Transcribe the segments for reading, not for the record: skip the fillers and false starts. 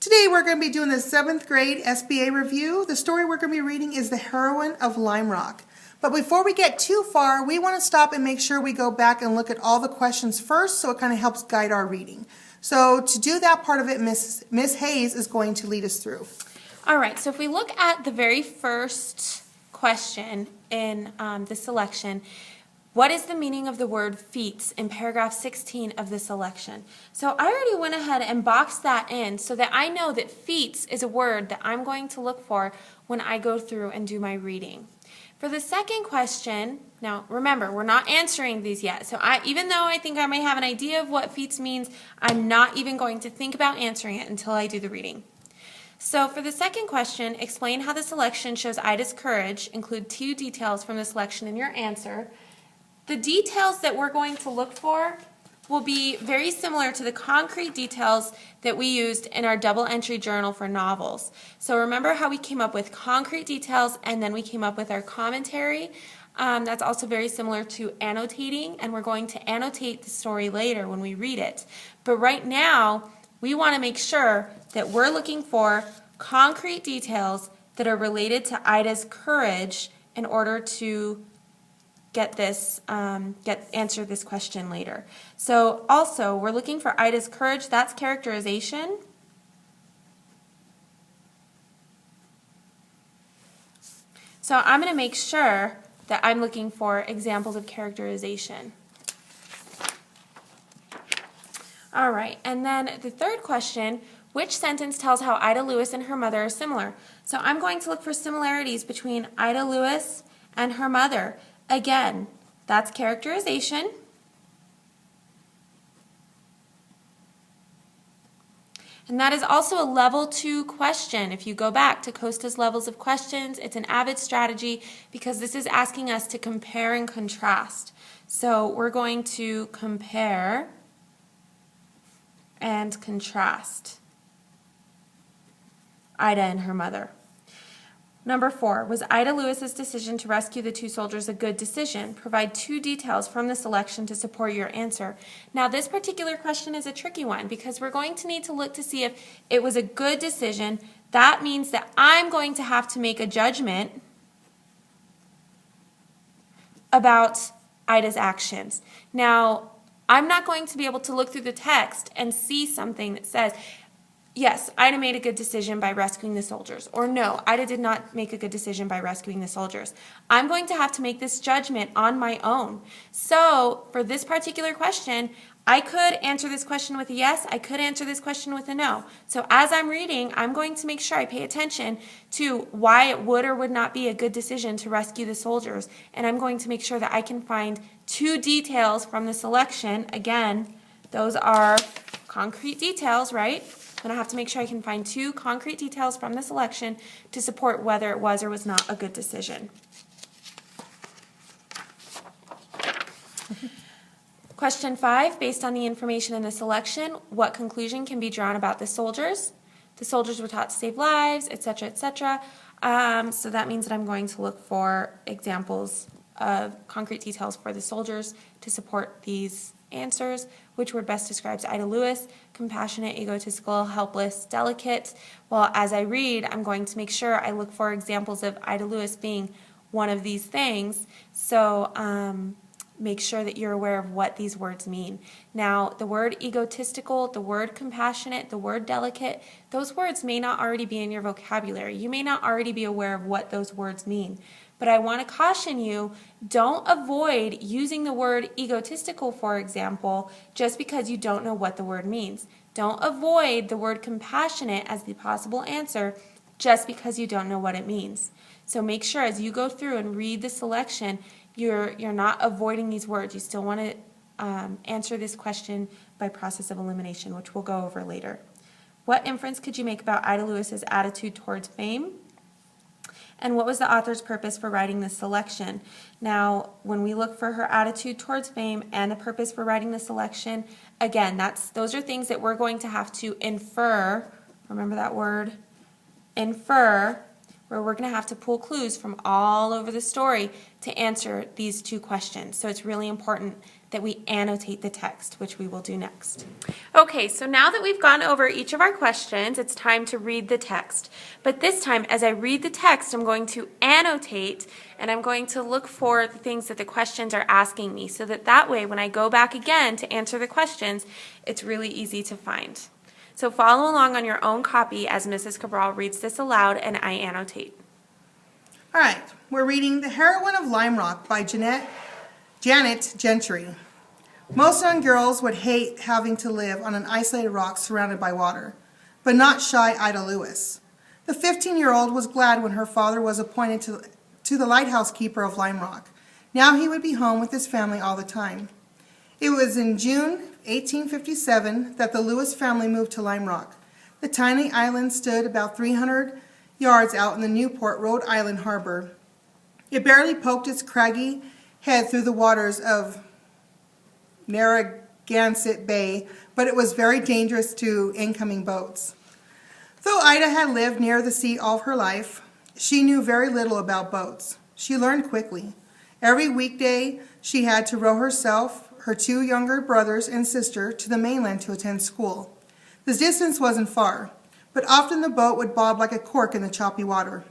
Today we're going to be doing the 7th grade SBA review. The story we're going to be reading is The Heroine of Lime Rock. But before we get too far, we want to stop and make sure we go back and look at all the questions first so it kind of helps guide our reading. So to do that part of it, Miss Hayes is going to lead us through. All right, so if we look at the very first question in the selection, what is the meaning of the word feats in paragraph 16 of the selection? So I already went ahead and boxed that in so that I know that feats is a word that I'm going to look for when I go through and do my reading. For the second question, now remember, we're not answering these yet. So even though I think I may have an idea of what feats means, I'm not even going to think about answering it until I do the reading. So for the second question, explain how the selection shows Ida's courage. Include 2 details from the selection in your answer. The details that we're going to look for will be very similar to the concrete details that we used in our double entry journal for novels. So remember how we came up with concrete details and then we came up with our commentary? That's also very similar to annotating, and we're going to annotate the story later when we read it. But right now, we want to make sure that we're looking for concrete details that are related to Ida's courage in order to answer this question later. So also, we're looking for Ida's courage. That's characterization. So I'm going to make sure that I'm looking for examples of characterization. All right, and then the third question, which sentence tells how Ida Lewis and her mother are similar? So I'm going to look for similarities between Ida Lewis and her mother. Again, that's characterization. And that is also a level 2 question. If you go back to Costa's levels of questions, it's an avid strategy because this is asking us to compare and contrast. So we're going to compare and contrast Ida and her mother. Number 4, was Ida Lewis's decision to rescue the 2 soldiers a good decision? Provide 2 details from the selection to support your answer. Now this particular question is a tricky one because we're going to need to look to see if it was a good decision. That means that I'm going to have to make a judgment about Ida's actions. Now, I'm not going to be able to look through the text and see something that says, yes, Ida made a good decision by rescuing the soldiers. Or no, Ida did not make a good decision by rescuing the soldiers. I'm going to have to make this judgment on my own. So for this particular question, I could answer this question with a yes. I could answer this question with a no. So as I'm reading, I'm going to make sure I pay attention to why it would or would not be a good decision to rescue the soldiers. And I'm going to make sure that I can find 2 details from the selection. Again, those are concrete details, right? I'm going to have to make sure I can find 2 concrete details from the selection to support whether it was or was not a good decision. Question 5, based on the information in the selection, what conclusion can be drawn about the soldiers? The soldiers were taught to save lives, etc., etc. So that means that I'm going to look for examples of concrete details for the soldiers to support these answers. Which word best describes Ida Lewis? Compassionate, egotistical, helpless, delicate. Well, as I read, I'm going to make sure I look for examples of Ida Lewis being one of these things. So make sure that you're aware of what these words mean. Now, the word egotistical, the word compassionate, the word delicate, those words may not already be in your vocabulary. You may not already be aware of what those words mean. But I want to caution you, don't avoid using the word egotistical, for example, just because you don't know what the word means. Don't avoid the word compassionate as the possible answer just because you don't know what it means. So make sure as you go through and read the selection, you're not avoiding these words. You still want to answer this question by process of elimination, which we'll go over later. What inference could you make about Ida Lewis's attitude towards fame? And what was the author's purpose for writing this selection? Now, when we look for her attitude towards fame and the purpose for writing the selection, again, those are things that we're going to have to infer. Remember that word? Infer where we're going to have to pull clues from all over the story to answer these two questions. So it's really important that we annotate the text, which we will do next. Okay, so now that we've gone over each of our questions, it's time to read the text. But this time, as I read the text, I'm going to annotate and I'm going to look for the things that the questions are asking me so that way when I go back again to answer the questions, it's really easy to find. So follow along on your own copy as Mrs. Cabral reads this aloud and I annotate. All right, we're reading The Heroine of Lime Rock by Janet Gentry. Most young girls would hate having to live on an isolated rock surrounded by water, but not shy Ida Lewis. The 15-year-old was glad when her father was appointed to the lighthouse keeper of Lime Rock. Now he would be home with his family all the time. It was in June 1857 that the Lewis family moved to Lime Rock. The tiny island stood about 300 yards out in the Newport, Rhode Island harbor. It barely poked its craggy head through the waters of Narragansett Bay, but it was very dangerous to incoming boats. Though Ida had lived near the sea all her life, she knew very little about boats. She learned quickly. Every weekday, she had to row herself, her two younger brothers and sister to the mainland to attend school. The distance wasn't far, but often the boat would bob like a cork in the choppy water.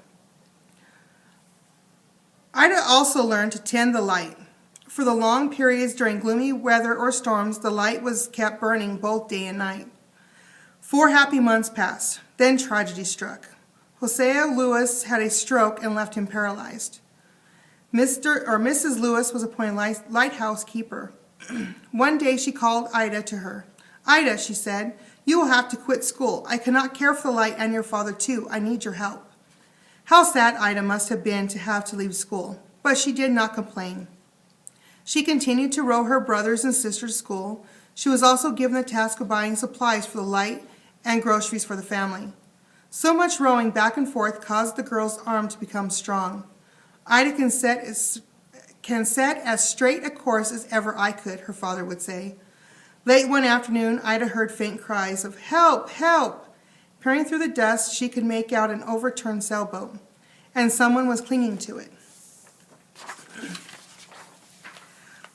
Ida also learned to tend the light. For the long periods during gloomy weather or storms, the light was kept burning both day and night. 4 happy months passed. Then tragedy struck. Hosea Lewis had a stroke and left him paralyzed. Mrs. Lewis was appointed lighthouse keeper. One day she called Ida to her. "Ida," she said, "you will have to quit school. I cannot care for the light and your father too. I need your help." How sad Ida must have been to have to leave school, but she did not complain. She continued to row her brothers and sisters to school. She was also given the task of buying supplies for the light and groceries for the family. So much rowing back and forth caused the girl's arm to become strong. "Ida can set as straight a course as ever I could," her father would say. Late one afternoon, Ida heard faint cries of "Help! Help!" Peering through the dust, she could make out an overturned sailboat, and someone was clinging to it.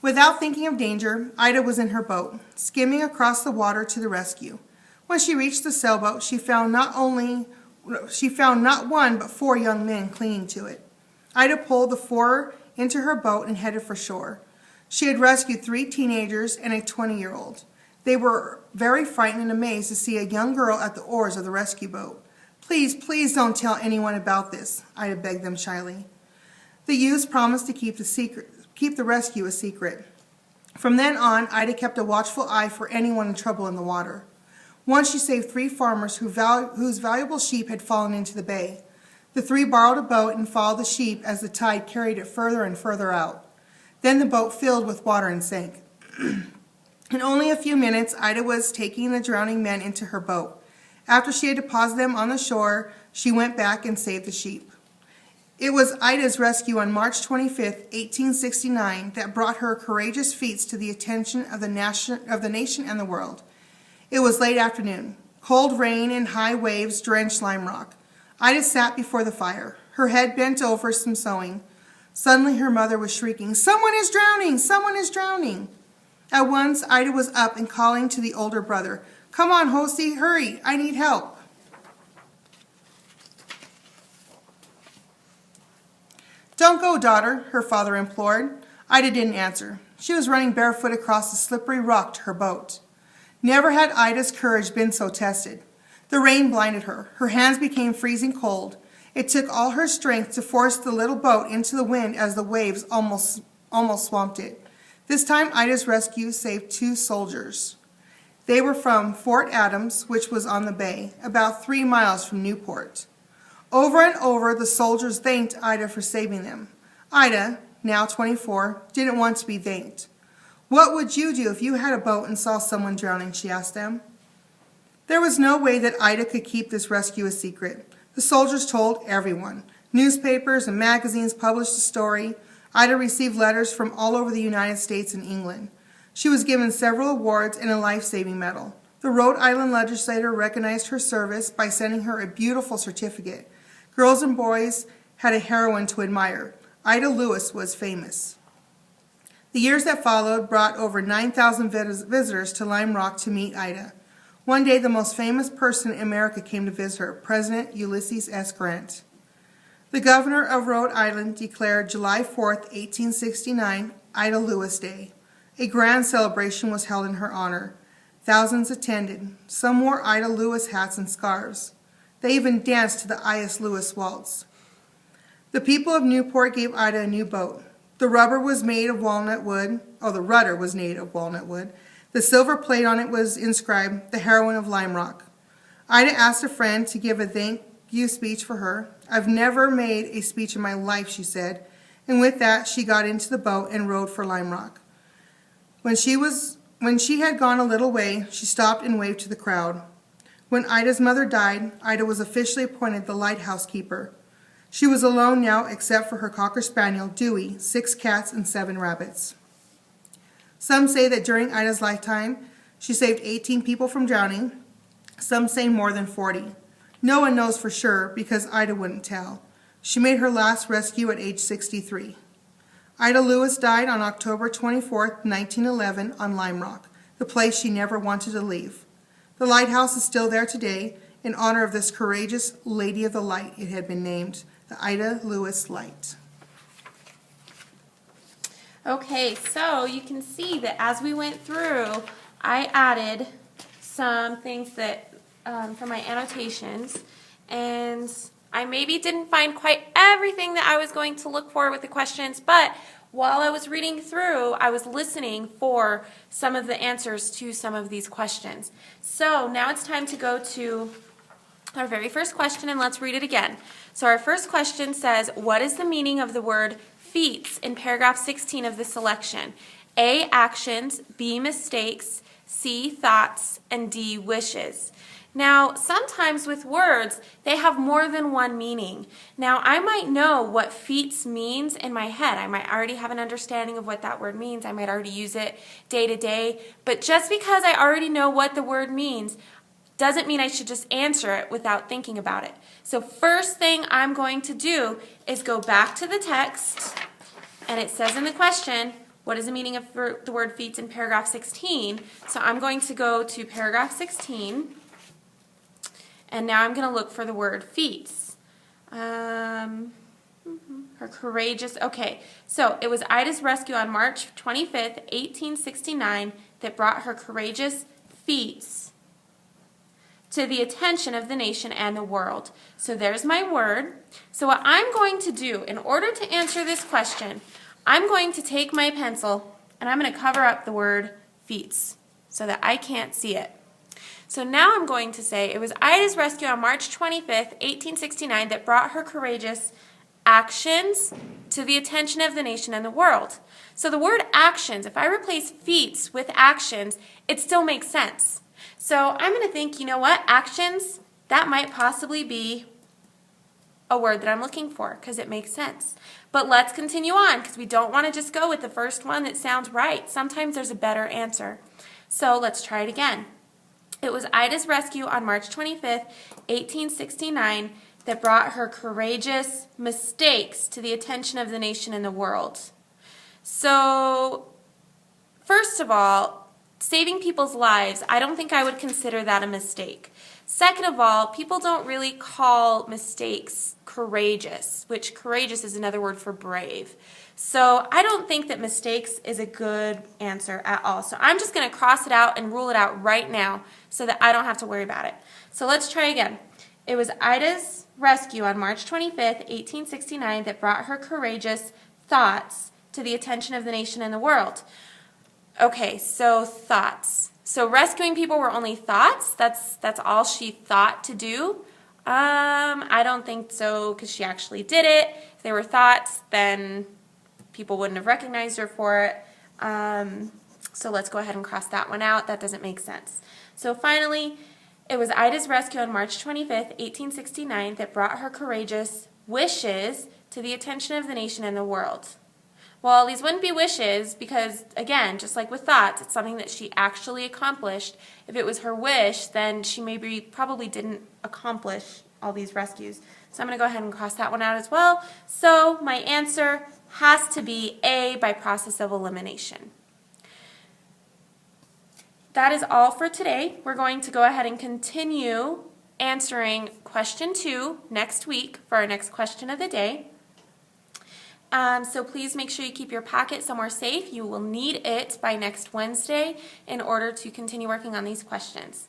Without thinking of danger, Ida was in her boat, skimming across the water to the rescue. When she reached the sailboat, she found not one but 4 young men clinging to it. Ida pulled the 4 into her boat and headed for shore. She had rescued 3 teenagers and a 20-year-old. They were very frightened and amazed to see a young girl at the oars of the rescue boat. "Please, please don't tell anyone about this," Ida begged them shyly. The youths promised to keep the rescue a secret. From then on, Ida kept a watchful eye for anyone in trouble in the water. Once she saved 3 farmers whose valuable sheep had fallen into the bay. The 3 borrowed a boat and followed the sheep as the tide carried it further and further out. Then the boat filled with water and sank. In only a few minutes, Ida was taking the drowning men into her boat. After she had deposited them on the shore, she went back and saved the sheep. It was Ida's rescue on March 25, 1869, that brought her courageous feats to the attention of the nation and the world. It was late afternoon. Cold rain and high waves drenched Lime Rock. Ida sat before the fire, her head bent over some sewing. Suddenly her mother was shrieking, "Someone is drowning! Someone is drowning!" At once, Ida was up and calling to the older brother, "Come on, Hosea, hurry, I need help." "Don't go, daughter," her father implored. Ida didn't answer. She was running barefoot across the slippery rock to her boat. Never had Ida's courage been so tested. The rain blinded her. Her hands became freezing cold. It took all her strength to force the little boat into the wind as the waves almost swamped it. This time, Ida's rescue saved 2 soldiers. They were from Fort Adams, which was on the bay, about 3 miles from Newport. Over and over, the soldiers thanked Ida for saving them. Ida, now 24, didn't want to be thanked. "What would you do if you had a boat and saw someone drowning?" she asked them. There was no way that Ida could keep this rescue a secret. The soldiers told everyone. Newspapers and magazines published the story. Ida received letters from all over the United States and England. She was given several awards and a life-saving medal. The Rhode Island legislature recognized her service by sending her a beautiful certificate. Girls and boys had a heroine to admire. Ida Lewis was famous. The years that followed brought over 9,000 visitors to Lime Rock to meet Ida. One day, the most famous person in America came to visit her, President Ulysses S. Grant. The governor of Rhode Island declared July 4th, 1869, Ida Lewis Day. A grand celebration was held in her honor. Thousands attended. Some wore Ida Lewis hats and scarves. They even danced to the I.S. Lewis waltz. The people of Newport gave Ida a new boat. The rudder was made of walnut wood. The silver plate on it was inscribed, "The Heroine of Lime Rock." Ida asked a friend to give a thank you speech for her. "I've never made a speech in my life," she said. And with that, she got into the boat and rowed for Lime Rock. When she had gone a little way, she stopped and waved to the crowd. When Ida's mother died, Ida was officially appointed the lighthouse keeper. She was alone now except for her Cocker Spaniel, Dewey, 6 cats, and 7 rabbits. Some say that during Ida's lifetime, she saved 18 people from drowning. Some say more than 40. No one knows for sure because Ida wouldn't tell. She made her last rescue at age 63. Ida Lewis died on October 24, 1911, on Lime Rock, the place she never wanted to leave. The lighthouse is still there today in honor of this courageous Lady of the Light. It had been named the Ida Lewis Light. Okay, so you can see that as we went through, I added some things that for my annotations, and I maybe didn't find quite everything that I was going to look for with the questions, but while I was reading through, I was listening for some of the answers to some of these questions. So now it's time to go to our very first question, and let's read it again. So our first question says, what is the meaning of the word feats in paragraph 16 of the selection? A, actions, B, mistakes, C, thoughts, and D, wishes. Now, sometimes with words, they have more than one meaning. Now, I might know what feats means in my head. I might already have an understanding of what that word means. I might already use it day to day. But just because I already know what the word means doesn't mean I should just answer it without thinking about it. So first thing I'm going to do is go back to the text, and it says in the question, what is the meaning of the word feats in paragraph 16? So I'm going to go to paragraph 16, and now I'm going to look for the word feats. Her courageous, okay, so it was Ida's rescue on March 25th, 1869 that brought her courageous feats to the attention of the nation and the world. So there's my word. So what I'm going to do in order to answer this question, I'm going to take my pencil and I'm going to cover up the word feats so that I can't see it. So now I'm going to say it was Ida's rescue on March 25th, 1869 that brought her courageous actions to the attention of the nation and the world. So the word actions, if I replace feats with actions, it still makes sense. So I'm going to think, you know what, actions, that might possibly be a word that I'm looking for because it makes sense. But let's continue on because we don't want to just go with the first one that sounds right. Sometimes there's a better answer. So let's try it again. It was Ida's rescue on March 25th, 1869 that brought her courageous mistakes to the attention of the nation and the world. So first of all, saving people's lives, I don't think I would consider that a mistake. Second of all, people don't really call mistakes courageous, which courageous is another word for brave. So I don't think that mistakes is a good answer at all. So I'm just going to cross it out and rule it out right now so that I don't have to worry about it. So let's try again. It was Ida's rescue on March 25th, 1869 that brought her courageous thoughts to the attention of the nation and the world. Okay, so thoughts. So rescuing people were only thoughts? That's all she thought to do? I don't think so because she actually did it. If they were thoughts, then people wouldn't have recognized her for it. So let's go ahead and cross that one out. That doesn't make sense. So finally, it was Ida's rescue on March 25th, 1869 that brought her courageous wishes to the attention of the nation and the world. Well, these wouldn't be wishes because, again, just like with thoughts, it's something that she actually accomplished. If it was her wish, then she probably didn't accomplish all these rescues. So I'm going to go ahead and cross that one out as well. So my answer has to be A, by process of elimination. That is all for today. We're going to go ahead and continue answering question 2 next week for our next question of the day. So please make sure you keep your packet somewhere safe. You will need it by next Wednesday in order to continue working on these questions.